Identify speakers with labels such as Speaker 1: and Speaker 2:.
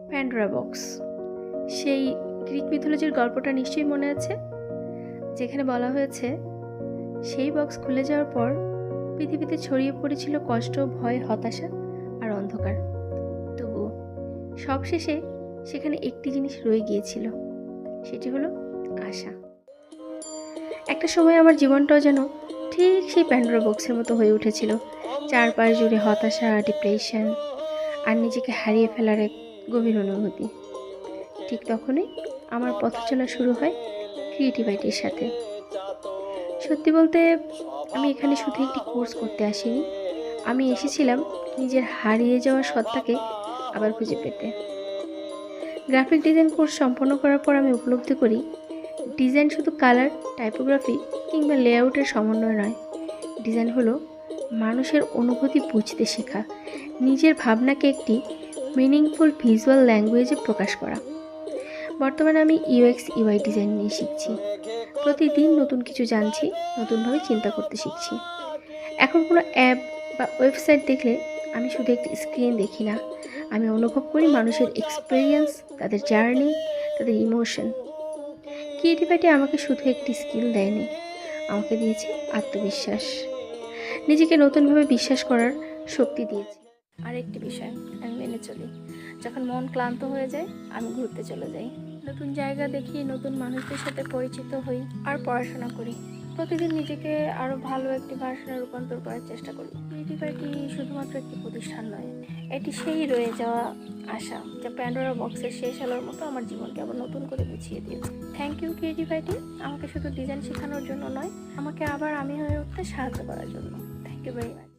Speaker 1: Pandora box. সেই Greek মিথোলজির গল্পটা নিশ্চয়ই মনে আছে, যেখানে বলা হয়েছে সেই বক্স খুলে যাওয়ার পর পৃথিবীতে ছড়িয়ে পড়েছিল কষ্ট, ভয়, হতাশা আর অন্ধকার। তবুও সবশেষে সেখানে একটি জিনিস রয়ে গিয়েছিল, সেটি হলো আশা। একটা সময় আমার জীবনটাও যেন ঠিক সেই প্যান্ডোরা বক্সের মতো হয়ে উঠেছিল। চারপাশ জুড়ে হতাশা, ডিপ্রেশন আর নিজেকে হারিয়ে ফেলার এক গভীর অনুভূতি। ঠিক তখনই আমার পথ চলা শুরু হয় ক্রিয়েটিভিটির সাথে। সত্যি বলতে আমি এখানে শুধু একটি কোর্স করতে আসিনি, আমি এসেছিলাম নিজের হারিয়ে যাওয়া সত্তাকে আবার খুঁজে পেতে। গ্রাফিক ডিজাইন কোর্স সম্পন্ন করার পর আমি উপলব্ধি করি ডিজাইন শুধু কালার, টাইপোগ্রাফি কিংবা লেআউটের সমন্বয় নয়। ডিজাইন হলো মানুষের অনুভূতি বুঝতে শেখা, নিজের ভাবনাকে একটি মিনিংফুল ভিজুয়াল ল্যাঙ্গুয়েজে প্রকাশ করা। বর্তমানে আমি ইউএক্স ইউআই ডিজাইন নিয়ে শিখছি। প্রতিদিন নতুন কিছু জানছি, নতুনভাবে চিন্তা করতে শিখছি। এখন কোনো অ্যাপ বা ওয়েবসাইট দেখলে আমি শুধু একটি স্ক্রিন দেখি না, আমি অনুভব করি মানুষের এক্সপিরিয়েন্স, তাদের জার্নি, তাদের ইমোশন। ক্রিয়েটিভিটি আমাকে শুধু একটি স্কিল দেয়নি, আমাকে দিয়েছে আত্মবিশ্বাস, নিজেকে নতুনভাবে বিশ্বাস করার শক্তি দিয়েছে। আরেকটি বিষয় আমি মেনে চলি, যখন মন ক্লান্ত হয়ে যায় আমি ঘুরতে চলে যাই, নতুন জায়গা দেখি, নতুন মানুষদের সাথে পরিচিত হই আর পড়াশোনা করি। প্রতিদিন নিজেকে আরও ভালো একটি ভার্সনে রূপান্তর করার চেষ্টা করি। ক্রিয়েটিভিটি শুধুমাত্র একটি প্রতিষ্ঠান নয়, এটি সেই রয়ে যাওয়া আশা যা প্যান্ডোরা বক্সের শেষ আলোর মতো আমার জীবনকে আবার নতুন করে গুছিয়ে দিয়েছে। থ্যাংক ইউ ক্রিয়েটিভিটি, আমাকে শুধু ডিজাইন শেখানোর জন্য নয়, আমাকে আবার আমি হয়ে উঠতে সাহায্য করার জন্য। Thank you very much.